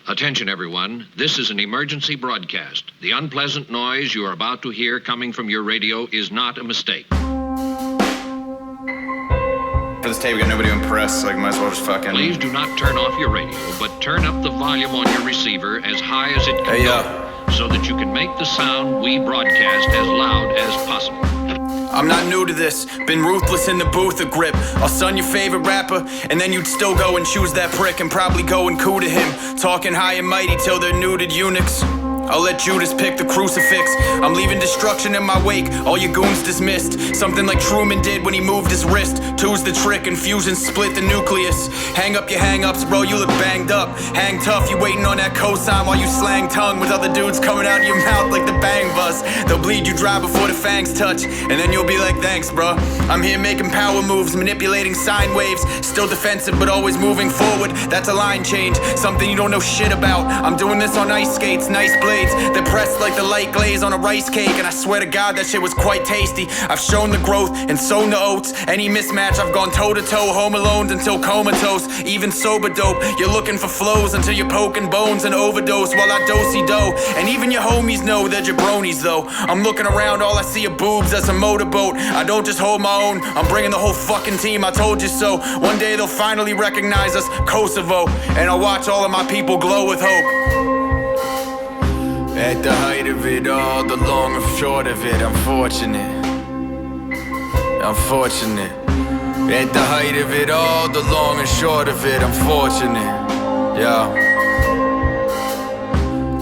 Attention, everyone. This is an emergency broadcast. The unpleasant noise you are about to hear coming from your radio is not a mistake. For this tape, we got nobody to impress, so I might as well just fucking... Please do not turn off your radio, but turn up the volume on your receiver as high as it can go, so that you can make the sound we broadcast as loud as possible. I'm not new to this, been ruthless in the booth, a grip. I'll son your favorite rapper, and then you'd still go and choose that prick and probably go and coo to him. Talking high and mighty till they're nuded eunuchs. I'll let Judas pick the crucifix. I'm leaving destruction in my wake, all your goons dismissed. Something like Truman did when he moved his wrist. Two's the trick, and fusion split the nucleus. Hang up your hang-ups, bro, you look banged up. Hang tough, you waiting on that cosign while you slang tongue with other dudes coming out of your mouth like the bang bus. They'll bleed you dry before the fangs touch, and then you'll be like, thanks, bro. I'm here making power moves, manipulating sine waves. Still defensive, but always moving forward. That's a line change, something you don't know shit about. I'm doing this on ice skates, nice blades. They're pressed like the light glaze on a rice cake, and I swear to God that shit was quite tasty. I've shown the growth and sown the oats. Any mismatch, I've gone toe to toe, home alone until comatose. Even sober dope, you're looking for flows until you're poking bones and overdose while I do-si-do. And even your homies know they're jabronis though. I'm looking around, all I see are boobs, that's a motorboat. I don't just hold my own, I'm bringing the whole fucking team, I told you so. One day they'll finally recognize us, Kosovo, and I'll watch all of my people glow with hope. At the height of it all, the long and short of it, I'm fortunate. I'm fortunate. At the height of it all, the long and short of it, I'm fortunate. Yeah.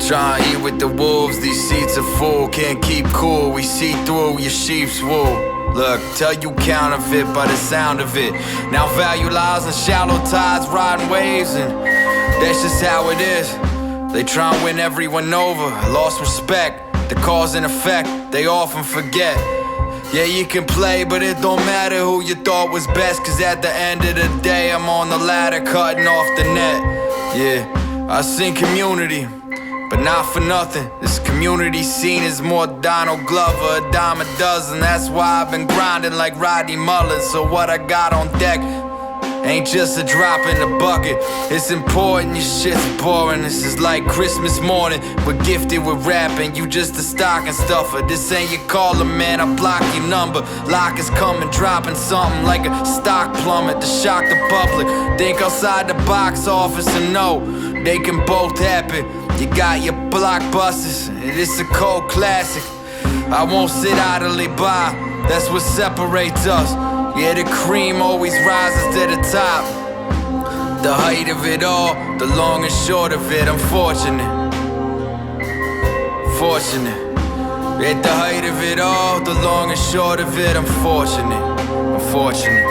Try and eat with the wolves, these seats are full. Can't keep cool, we see through your sheep's wool. Look, tell you counterfeit by the sound of it. Now value lies in shallow tides, riding waves, and that's just how it is. They try and win everyone over, lost respect. The cause and effect, they often forget. Yeah, you can play, but it don't matter who you thought was best. Cause at the end of the day, I'm on the ladder cutting off the net. Yeah, I sing community, but not for nothing. This community scene is more Donald Glover, a dime a dozen. That's why I've been grinding like Rodney Mullen. So what I got on deck ain't just a drop in the bucket. It's important, your shit's boring. This is like Christmas morning, we're gifted with rapping. You just a stocking stuffer, this ain't your caller, man. I block your number, lockers coming, dropping something like a stock plummet to shock the public. Think outside the box office and know they can both happen. You got your blockbusters, and it's a cold classic. I won't sit idly by, that's what separates us. Yeah, the cream always rises to the top. The height of it all, the long and short of it, I'm fortunate. Fortunate. At the height of it all, the long and short of it, I'm fortunate. I'm fortunate.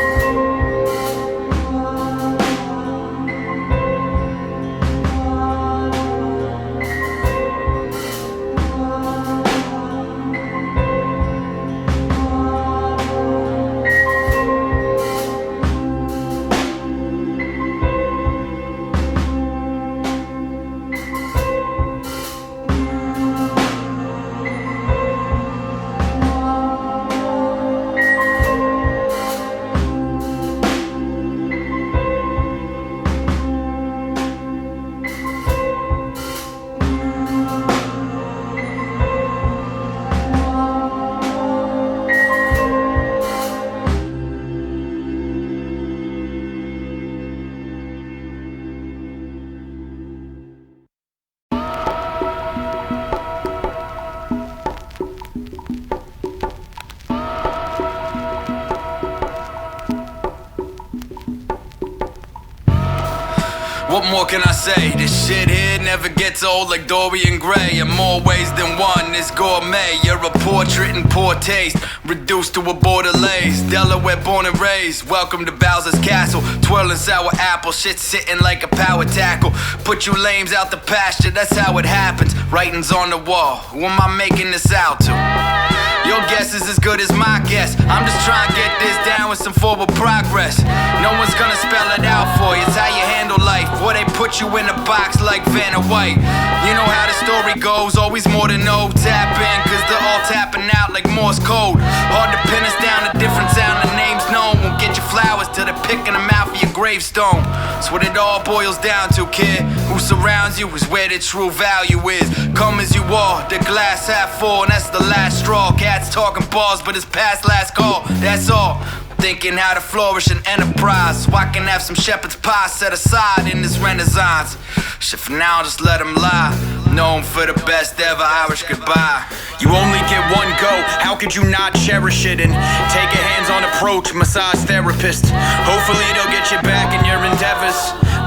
What more can I say? This shit here never gets old like Dorian Gray. In more ways than one, it's gourmet. You're a portrait in poor taste, reduced to a border lace. Delaware born and raised, welcome to Bowser's Castle. Twirling sour apple, shit sitting like a power tackle. Put you lames out the pasture, that's how it happens. Writings on the wall, who am I making this out to? Your guess is as good as my guess. I'm just trying to get this down with some forward progress. No one's gonna spell it out for you, it's how you handle life. Or they put you in a box like Vanna White. You know how the story goes, always more to know. Tap in, cause they're all tapping out like Morse code. Hard to pin us down, a different sound, the names known won't get your flowers till they're picking them out for your gravestone. That's what it all boils down to, kid. Who surrounds you is where the true value is. Come as you are, the glass half full, and that's the last straw. Cats talking balls, but it's past last call. That's all. Thinking how to flourish an enterprise, so I can have some shepherd's pie set aside in this renaissance. Shit, for now, just let him lie. Known for the best ever Irish goodbye. You only get one go, how could you not cherish it? And take a hands-on approach, massage therapist. Hopefully they'll get you back in your endeavors.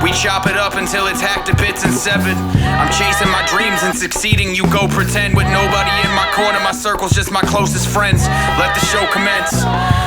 We chop it up until it's hacked to bits and severed. I'm chasing my dreams and succeeding. You go pretend with nobody in my corner. My circle's just my closest friends. Let the show commence.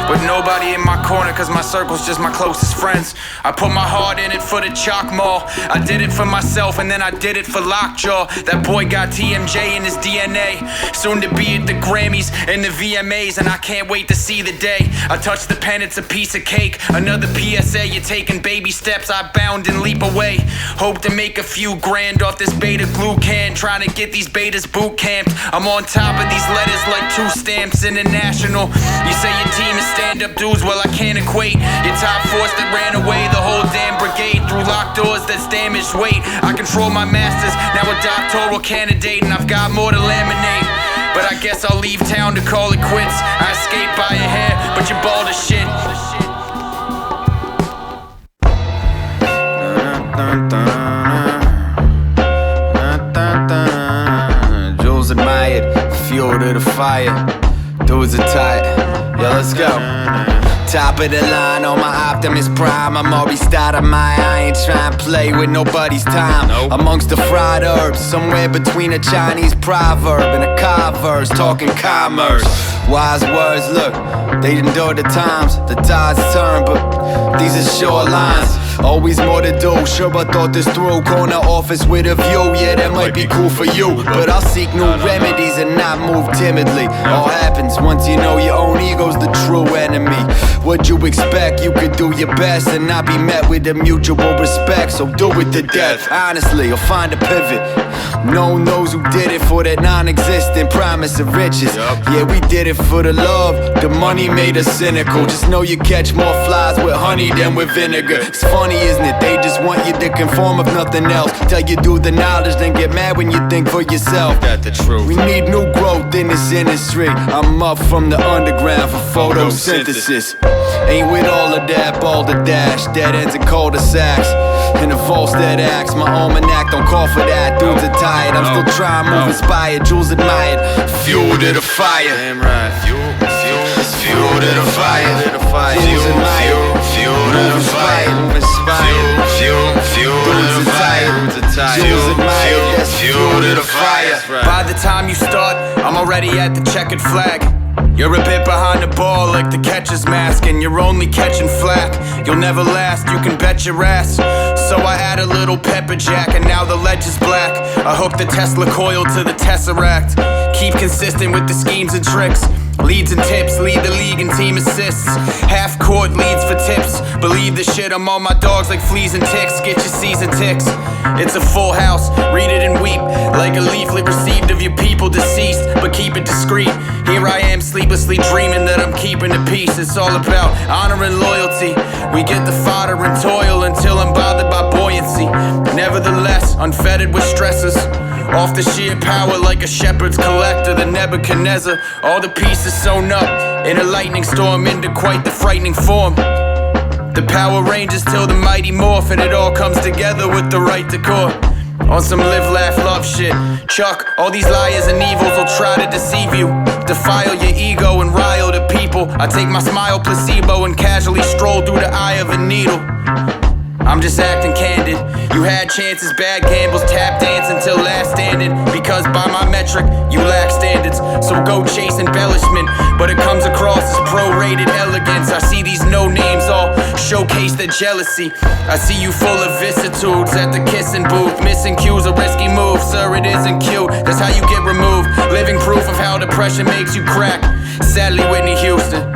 But nobody in my corner, cause my circle's just my closest friends. I put my heart in it for the chalk mall. I did it for myself and then I did it for Lockjaw. That boy got TMJ in his DNA. Soon to be at the Grammys and the VMAs, and I can't wait to see the day I touch the pen, it's a piece of cake. Another PSA, you're taking baby steps, I bound and leap away. Hope to make a few grand off this beta glue can. Trying to get these betas boot camped. I'm on top of these letters like 2 stamps international. You say your team is stand-up dudes, well I can't equate. Your top force that ran away, the whole damn brigade. Through locked doors that's damaged weight. I control my masters, now a doctoral candidate, and I've got more to laminate. But I guess I'll leave town to call it quits. I escaped by a hair, but you're bald as shit. Jules admired, fuel to the fire. Dudes are tight, yo, let's go. Top of the line on my Optimus Prime. I'm already starting my, I ain't trying to play with nobody's time. Amongst the fried herbs, somewhere between a Chinese proverb and a car verse, talking commerce. Wise words, look, they endure the times. The tides turn, but these are short lines. Always more to do, sure I thought this through. Corner office with a view, yeah that might be cool for you. But I'll seek new remedies and not move timidly. All happens once you know your own ego's the true enemy. What you expect, you could do your best and not be met with a mutual respect. So do it to death, honestly, or find a pivot. No one knows who did it for that non-existent promise of riches. Yeah, we did it for the love, the money made us cynical. Just know you catch more flies with honey than with vinegar. It's funny, isn't it? They just want you to conform if nothing else. Tell you do the knowledge, then get mad when you think for yourself. Got the truth. We need new growth in this industry. I'm up from the underground for photosynthesis. Ain't with all of that balderdash, dead ends and cul-de-sacs. In a false dead axe, my almanac don't call for that. Dudes are tired, I'm still trying, move inspired. Jules admired, fuel to the fire. Damn right, fuel to the fire. Jules admired, fuel to the fire. Move inspired, fuel to the fire. Jules admired, yes, fuel to the fire. By the time you start, I'm already at the checkered flag. You're a bit behind the ball like the catcher's mask, and you're only catching flack. You'll never last, you can bet your ass. So I add a little pepper jack, and now the ledge is black. I hook the Tesla coil to the Tesseract. Keep consistent with the schemes and tricks. Leads and tips, lead the league in team assists. Half court leads for tips. Believe the shit, I'm on my dogs like fleas and ticks. Get your season ticks. It's a full house, read it and weep. Like a leaflet received of your people deceased, but keep it discreet. Here I am sleeplessly dreaming that I'm keeping the peace. It's all about honor and loyalty. We get the fodder and toil until I'm bothered by buoyancy. Nevertheless, unfettered with stresses. Off the sheer power like a shepherd's collector, the Nebuchadnezzar. All the pieces sewn up in a lightning storm into quite the frightening form. The Power Rangers till the mighty morph, and it all comes together with the right decor. On some live, laugh, love shit. Chuck, all these liars and evils will try to deceive you. Defile your ego and rile the people. I take my smile placebo and casually stroll through the eye of a needle. I'm just acting candid. You had chances, bad gambles, tap dance until last standing. Because by my metric, you lack standards. So go chase embellishment, but it comes across as prorated elegance. I see these no names all showcase their jealousy. I see you full of vicissitudes at the kissing booth. Missing cues, a risky move, sir, it isn't cute. That's how you get removed. Living proof of how depression makes you crack. Sadly, Whitney Houston.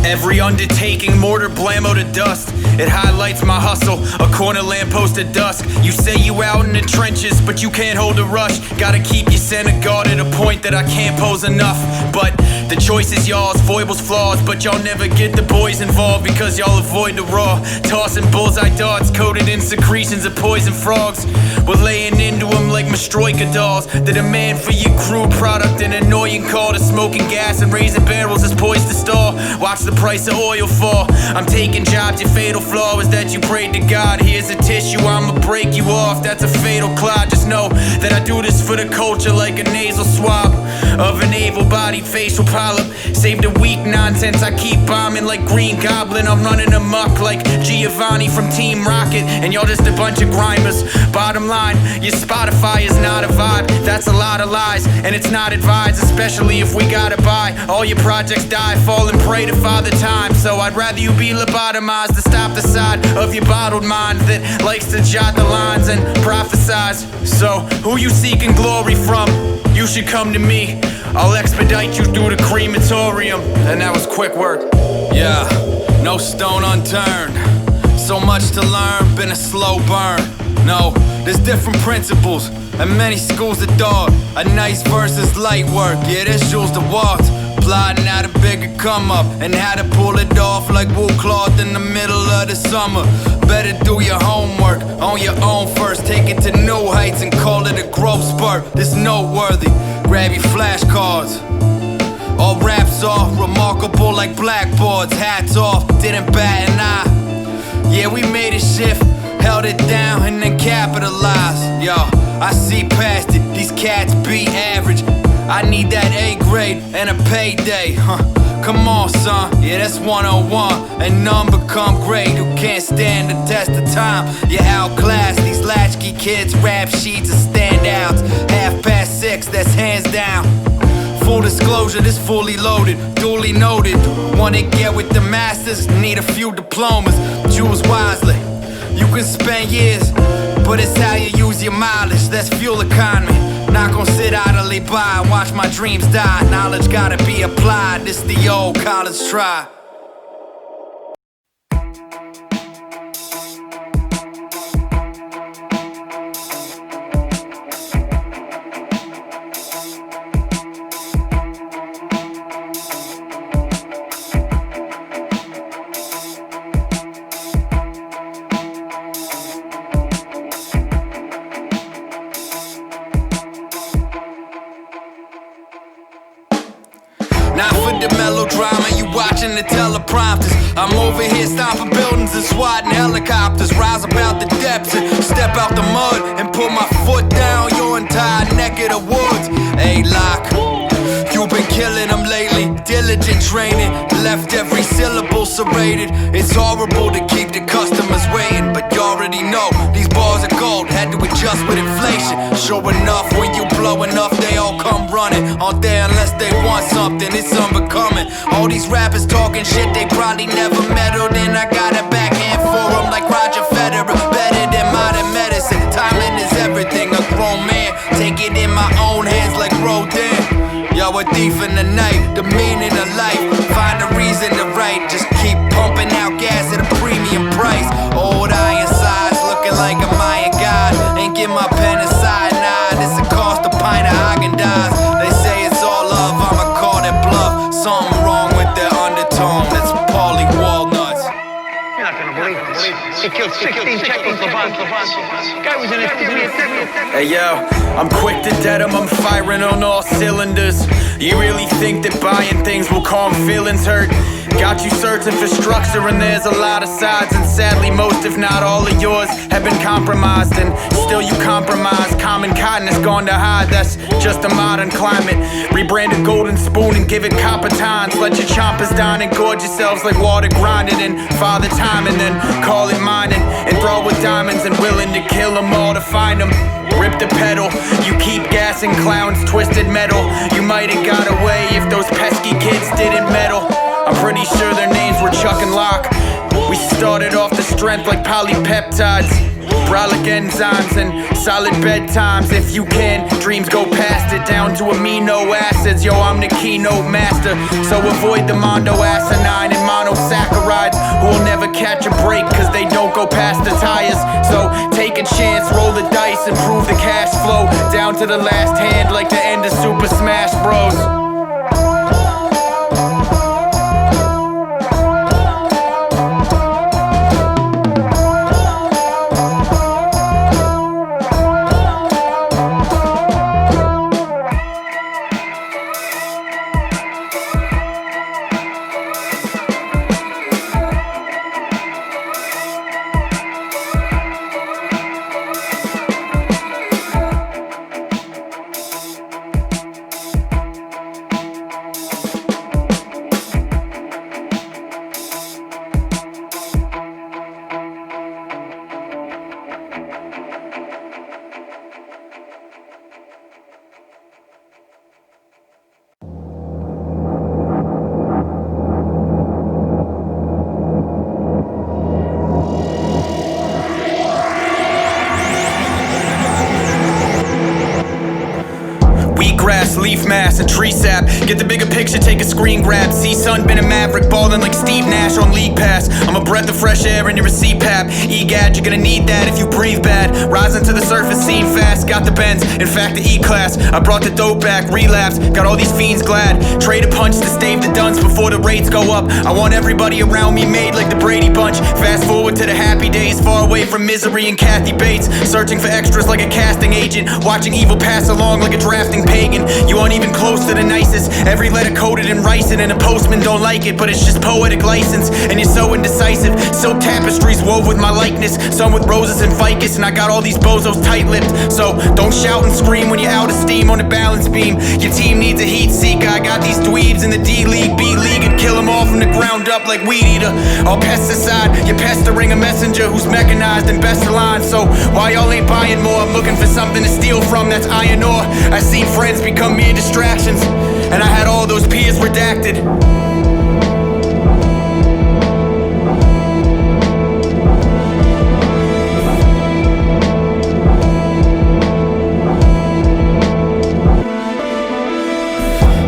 Every undertaking, mortar blammo to dust. It highlights my hustle, a corner lamppost at dusk. You say you out in the trenches, but you can't hold a rush. Gotta keep your center guard at a point that I can't pose enough. But the choice is y'all's, foibles, flaws, but y'all never get the boys involved because y'all avoid the raw. Tossing bullseye darts coated in secretions of poison frogs. We're laying into them like Mastroika dolls. The demand for your crude product, an annoying call to smoking gas and raising barrels is poised to stall. Watch the price of oil fall. I'm taking jobs, your fatal flaw is that you prayed to God. Here's a tissue, I'ma break you off, that's a fatal clot. Just know that I do this for the culture like a nasal swab of an able-bodied facial polyp. Save the weak nonsense, I keep bombing like Green Goblin. I'm running amok like Giovanni from Team Rocket, and y'all just a bunch of grimers. Bottom line, your Spotify is not a vibe. That's a lot of lies, and it's not advised, especially if we gotta buy. All your projects die, falling prey to Father Time. So I'd rather you be lobotomized to stop the side of your bottled mind that likes to jot the lines and prophesize. So who you seeking glory from? You should come to me. I'll expedite you through the crematorium. And that was quick work. Yeah, no stone unturned. So much to learn, been a slow burn. No, there's different principles and many schools of thought. A nice versus light work, yeah, there's Jules the Waltz. Plotting out a bigger come up and how to pull it off like wool cloth in the middle of the summer. Better do your homework on your own first. Take it to new heights and call it a growth spurt. This noteworthy, grab your flashcards. All raps off, remarkable like blackboards. Hats off, didn't bat an eye. Yeah, we made a shift, held it down and then capitalized. Yo, I see past it, these cats be average. I need that A grade and a payday, huh? Come on, son, yeah, that's 101. And none become great who can't stand the test of time. You outclass these latchkey kids, rap sheets and standouts. 6:30, that's hands down. Full disclosure, this fully loaded, duly noted. Wanna get with the masters, need a few diplomas. Choose wisely, you can spend years, but it's how you use your mileage. That's fuel economy. Not gonna sit idly by and watch my dreams die. Knowledge gotta be applied, this the old college try. Not for the melodrama, you watching the teleprompters. I'm over here stomping buildings and swatting helicopters. Rise about the depths and step out the mud and put my foot down your entire neck of the woods. A-Lock, you've been killing them lately. Diligent training, left every syllable serrated. It's horrible to keep the customers waiting, but you already know these bars are gold. Had to adjust with inflation. Sure enough, when you blow enough, they all come running. Aren't there unless they want something, it's unbecoming. All these rappers talking shit they probably never meddled in. I got a backhand for them like Roger Federer. Better than modern medicine, timing is everything. A grown man, take it in my own hands like Rodin. Yo, a thief in the night, the meaning of life. Find a reason to write, just keep pumping out gas at a premium price. Old iron sides, looking like a Mayan god. Ain't get my pen aside, nah, this will cost a pint of Haagen-Dazs. They say it's all love, I'ma call that bluff. Something wrong with their undertone, that's Paulie Walnuts. You're not gonna believe this. He killed 16 Czechoslovaks. Guy was in his 70s. Hey yo, I'm quick to dead him, I'm firing on all cylinders. You really think that buying things will calm feelings hurt? Got you searching for structure and there's a lot of sides. And sadly most if not all of yours have been compromised. And still you compromise, common cotton has gone to hide. That's just a modern climate. Rebrand a golden spoon and give it copper tines. Let your chompers down and gorge yourselves like water grinded. And father time and then call it mining. And throw with diamonds and willing to kill them all to find them. Rip the pedal, you keep gassing clowns, twisted metal. You might have got away if those pesky kids didn't meddle. I'm pretty sure their names were Chuck and Locke. We started off the strength like polypeptides. brolic enzymes and solid bedtimes. If you can, dreams go past it, down to amino acids. Yo, I'm the keynote master, so avoid the mondo asinine and monosaccharides, who will never catch a break cause they don't go past the tires. So take a chance, roll the dice, improve the cash flow, down to the last hand like the end of Super Smash Bros. Wheatgrass, leaf mass, and tree sap. Get the bigger picture, take a screen grab. See sun, been a maverick, ballin' like Steve Nash on League Pass. I'm a breath of fresh air and you're a CPAP. EGAD, you're gonna need that if you breathe bad. Rising to the surface, scene fast. Got the Benz, in fact the E-Class. I brought the dope back, relapse. Got all these fiends glad. Trade a punch to stave the duns before the rates go up. I want everybody around me made like the Brady Bunch. Fast forward to the happy days, far away from misery and Kathy Bates. Searching for extras like a casting agent. Watching evil pass along like a drafting pagan. You aren't even close to the nicest. Every letter coded in ricin', and a postman don't like it, but it's just poetic license. And you're so indecisive. Silk tapestries wove with my likeness, some with roses and ficus, and I got all these bozos tight-lipped. So don't shout and scream when you're out of steam on the balance beam. Your team needs a heat seeker. I got these dweebs in the D-League, B-League, and kill them all from the ground up like weed eater. All pesticide, you're pestering a messenger who's mechanized and best aligned. So why y'all ain't buying more? I'm looking for something to steal from that's iron ore. I seen friends become mere distractions, and I had all those peers redacted.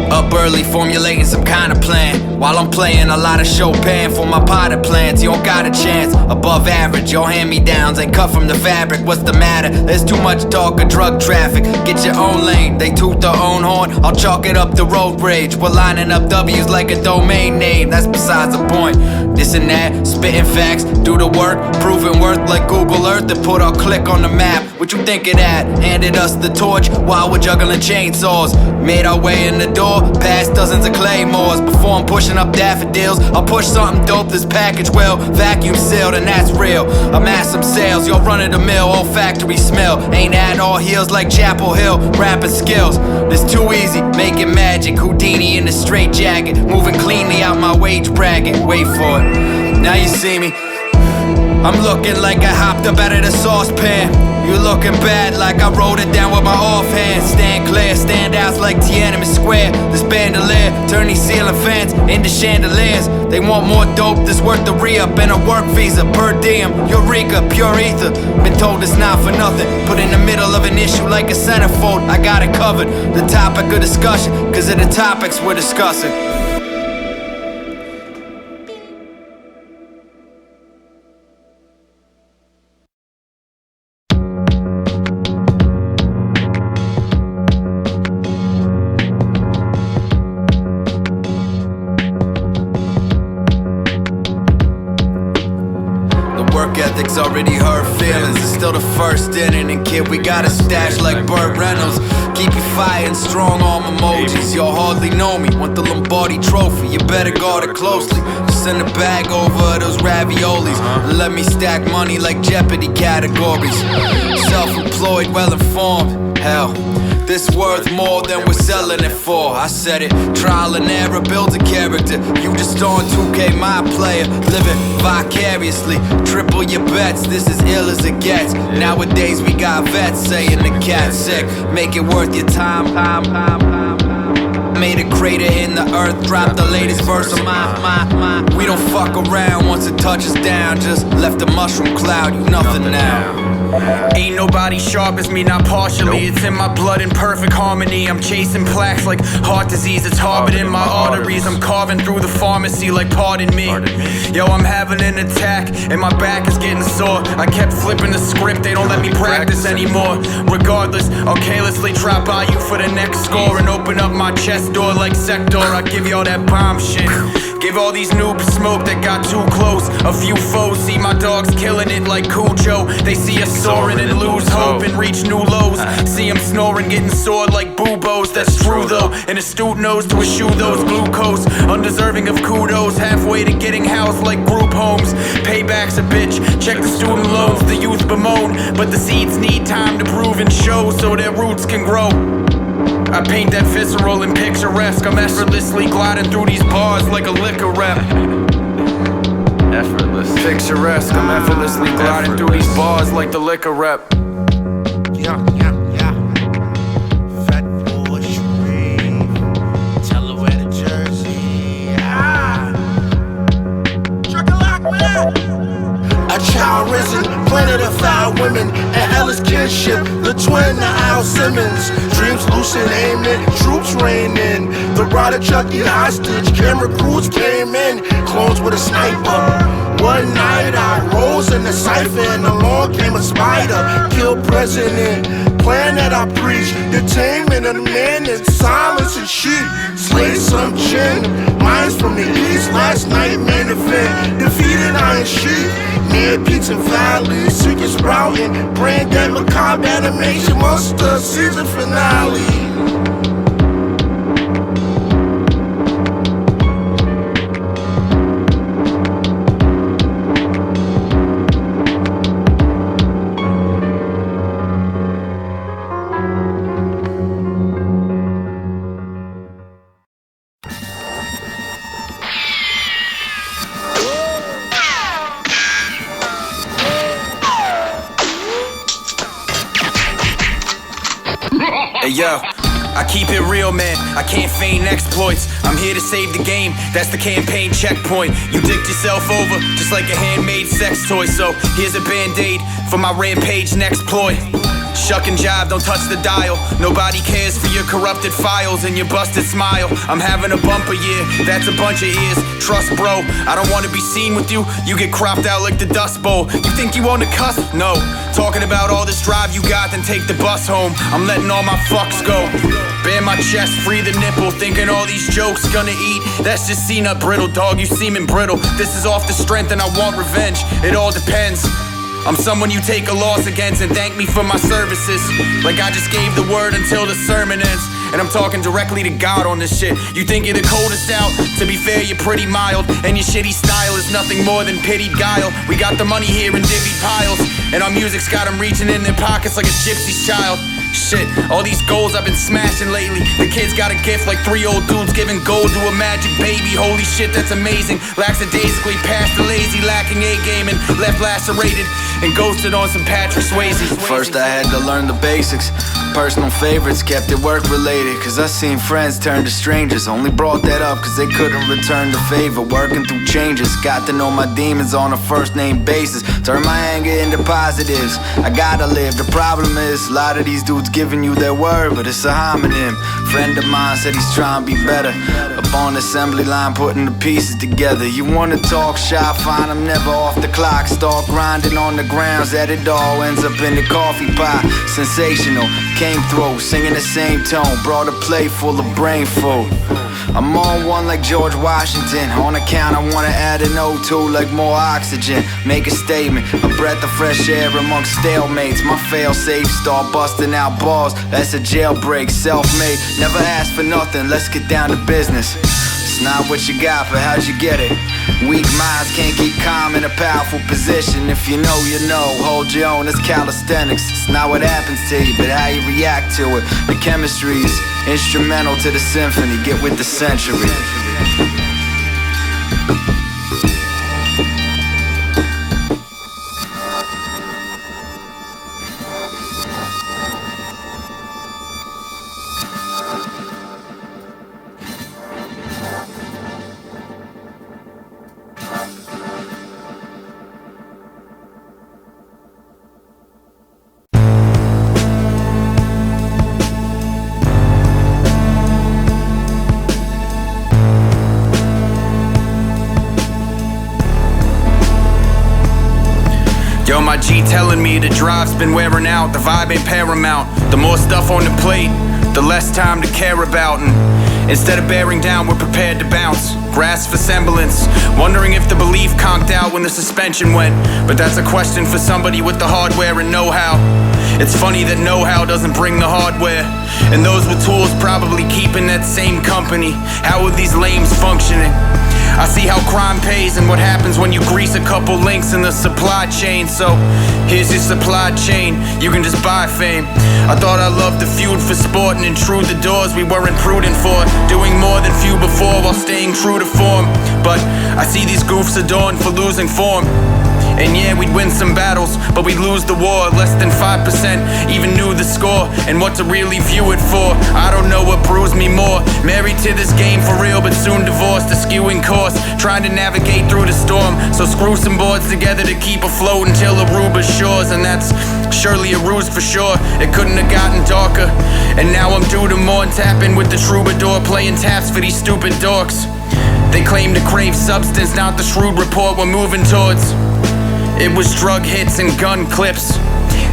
Up early, formulating some kind of plan, while I'm playing a lot of Chopin for my potted plants. You don't got a chance, above average. Your hand-me-downs ain't cut from the fabric. What's the matter? There's too much talk of drug traffic. Get your own lane, they toot their own horn. I'll chalk it up to road rage. We're lining up W's like a domain name. That's besides the point. This and that, spitting facts, do the work, proving worth like Google Earth, and put our click on the map. What you think of that? Handed us the torch while we're juggling chainsaws. Made our way in the door, past dozens of claymores. Before I'm pushing up daffodils, I'll push something dope that's packaged well, vacuum sealed, and that's real. Amass some sales, you're running the mill, old factory smell. Ain't at all heels like Chapel Hill, rapping skills. This too easy, making magic. Houdini in the straight jacket, moving cleanly out my wage bracket. Wait for it, now you see me. I'm looking like I hopped up out of the saucepan. You looking bad like I wrote it down with my offhand. Stand clear, standouts like Tiananmen Square. This bandolier, turn these ceiling fans into chandeliers. They want more dope that's worth the re-up and a work visa per diem. Eureka, pure ether, been told it's not for nothing. Put in the middle of an issue like a centerfold, I got it covered. The topic of discussion, cause of the topics we're discussing. Ethic's already hurt feelings. It's still the first inning, and kid, we got a stash like Burt Reynolds. Keep you fighting, strong arm emojis. Y'all hardly know me, want the Lombardi trophy. You better guard it closely. Just send a bag over those raviolis, and let me stack money like Jeopardy categories. Self-employed, well-informed, hell, this worth more than we're selling it for. I said it, trial and error builds a character. You just on 2K, my player, living vicariously. Triple your bets, this is ill as it gets. Nowadays we got vets saying the cat's sick. Make it worth your time. Made a crater in the earth, dropped the latest verse of mine. We don't fuck around once it touches down. Just left a mushroom cloud, you nothing now. Ain't nobody sharp as me, not partially. It's in my blood in perfect harmony. I'm chasing plaques like heart disease. It's harbored in my arteries. I'm carving through the pharmacy like pardon me. Yo, I'm having an attack and my back is getting sore. I kept flipping the script, they don't let me practice anymore. Regardless, I'll carelessly drop by you for the next score and open up my chest door like Sector. I give y'all that bomb shit. Give all these noobs smoke that got too close. A few foes see my dogs killing it like Cujo. They see us soaring and lose hope and reach new lows. See them snoring, getting sored like boobos. That's true though, an astute nose to eschew those glucose. Undeserving of kudos, halfway to getting housed like group homes. Payback's a bitch, check the student loans the youth bemoan. But the seeds need time to prove and show so their roots can grow. I paint that visceral and picturesque. I'm effortlessly gliding through these bars like a liquor rep. Effortless. Picturesque, I'm effortlessly gliding through these bars like the liquor rep. Yeah. Fatboi, Sharif, tell her where the Jersey. Chocolate, man. A child risen, planet of foul women, and Ellis kinship, the twin of Al Simmons. Dreams lucid, aiming, troops raining. The rider Chucky hostage, camera crews came in, clones with a sniper. One night I rose in the cipher and along came a spider. Killed president, plan that I preach. Detainment of the man in silence and sheep. Slayed some chin, minds from the east. Last night main event, defeated Iron Sheep. Near Peaks and Valleys, secret sprouting. Brand dead macabre animation, monster season finale. Hey yo, I keep it real, man. I can't feign exploits. I'm here to save the game. That's the campaign checkpoint. You dicked yourself over just like a handmade sex toy. So here's a band-aid for my rampage next ploy. Shuck and jive, don't touch the dial. Nobody cares for your corrupted files and your busted smile. I'm having a bumper year, that's a bunch of ears. Trust bro, I don't wanna be seen with you. You get cropped out like the Dust Bowl. You think you on the cusp? No. Talking about all this drive you got, then take the bus home. I'm letting all my fucks go. Bare my chest, free the nipple. Thinking all these jokes gonna eat. That's just C-nut brittle, dog, you seeming brittle. This is off the strength and I want revenge. It all depends. I'm someone you take a loss against and thank me for my services. Like I just gave the word until the sermon ends. And I'm talking directly to God on this shit. You think you're the coldest out? To be fair, you're pretty mild. And your shitty style is nothing more than pitied guile. We got the money here in divvied piles. And our music's got them reaching in their pockets like a gypsy's child. Shit, all these goals I've been smashing lately. The kids got a gift like 3 old dudes giving gold to a magic baby. Holy shit, that's amazing. Lackadaisically past the lazy, lacking A-game and left lacerated and ghosted on some Patrick Swayze. First I had to learn the basics. Personal favorites, kept it work related. Cause I seen friends turn to strangers. Only brought that up cause they couldn't return the favor. Working through changes, got to know my demons on a first name basis. Turn my anger into positives. I gotta live, the problem is a lot of these dudes giving you their word, but it's a homonym. Friend of mine said he's trying to be better. Up on the assembly line putting the pieces together. You wanna talk shop, fine, I'm never off the clock. Start grinding on the grounds that it all ends up in the coffee pot. Sensational, came through, singing the same tone. Brought a plate full of brain food. I'm on one like George Washington. On account I wanna add an O2 like more oxygen. Make a statement, a breath of fresh air amongst stalemates. My fail-safe start busting out balls. That's a jailbreak, self-made. Never ask for nothing, let's get down to business. It's not what you got, but how'd you get it? Weak minds can't keep calm in a powerful position. If you know, you know, hold your own, it's calisthenics. It's not what happens to you, but how you react to it. The chemistry's instrumental to the symphony. Get with the century. my G telling me the drive's been wearing out, the vibe ain't paramount. The more stuff on the plate, the less time to care about. And instead of bearing down, we're prepared to bounce. Grasp for semblance, wondering if the belief conked out when the suspension went. But that's a question for somebody with the hardware and know-how. It's funny that know-how doesn't bring the hardware, and those with tools probably keeping that same company. How are these lames functioning? I see how crime pays and what happens when you grease a couple links in the supply chain. So here's your supply chain, you can just buy fame. I thought I loved the feud for sport and intrude the doors we weren't prudent for, doing more than few before while staying true to form. But I see these goofs adorned for losing form. And yeah, we'd win some battles, but we'd lose the war. Less than 5% even knew the score and what to really view it for. I don't know what bruised me more, married to this game for real, but soon divorced, a skewing course, trying to navigate through the storm. So screw some boards together to keep afloat until Aruba's shores. And that's surely a ruse for sure, it couldn't have gotten darker. And now I'm due to mourn, tapping with the troubadour, playing taps for these stupid dorks. They claim to crave substance, not the shrewd report we're moving towards. It was drug hits and gun clips,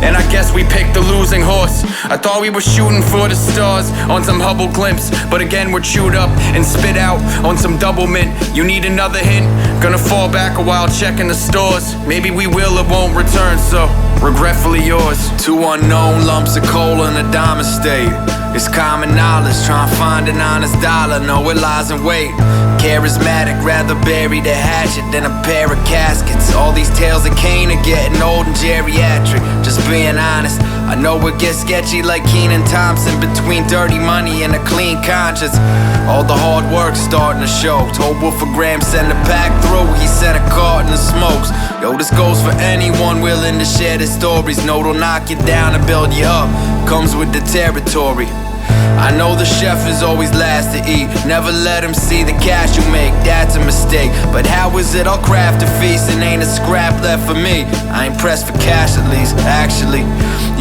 and I guess we picked the losing horse. I thought we were shooting for the stars on some Hubble glimpse, but again we're chewed up and spit out on some double mint. You need another hint? Gonna fall back a while checking the stores. Maybe we will or won't return, so regretfully yours. 2 unknown lumps of coal in a diamond state. It's common knowledge, trying to find an honest dollar. Know it lies in wait. Charismatic, rather bury the hatchet than a pair of caskets. All these tales of Cain are getting old and geriatric. Just being honest, I know it gets sketchy like Keenan Thompson, between dirty money and a clean conscience. All the hard work starting to show. Told Wolf Graham send a pack through, he sent a carton of smokes. Yo, this goes for anyone willing to share their stories. No, it'll knock you down and build you up, comes with the territory. I know the chef is always last to eat. Never let him see the cash you make, that's a mistake. But how is it I'll craft a feast and ain't a scrap left for me? I ain't pressed for cash at least, actually.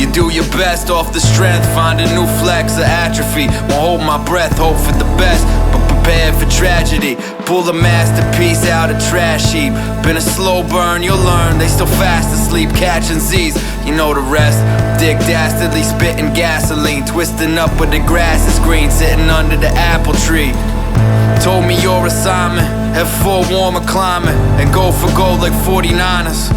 You do your best off the strength, find a new flex or atrophy. Won't hold my breath, hope for the best, but prepared for tragedy. Pull a masterpiece out of trash heap. Been a slow burn, you'll learn. They still fast asleep, catching Z's. You know the rest. Dick dastardly spitting gasoline, twisting up where the grass is green, sitting under the apple tree. Told me your assignment, have full warmer climate, and go for gold like 49ers.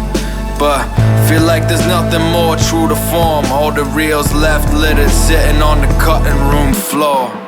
But feel like there's nothing more true to form. All the reels left littered, sitting on the cutting room floor.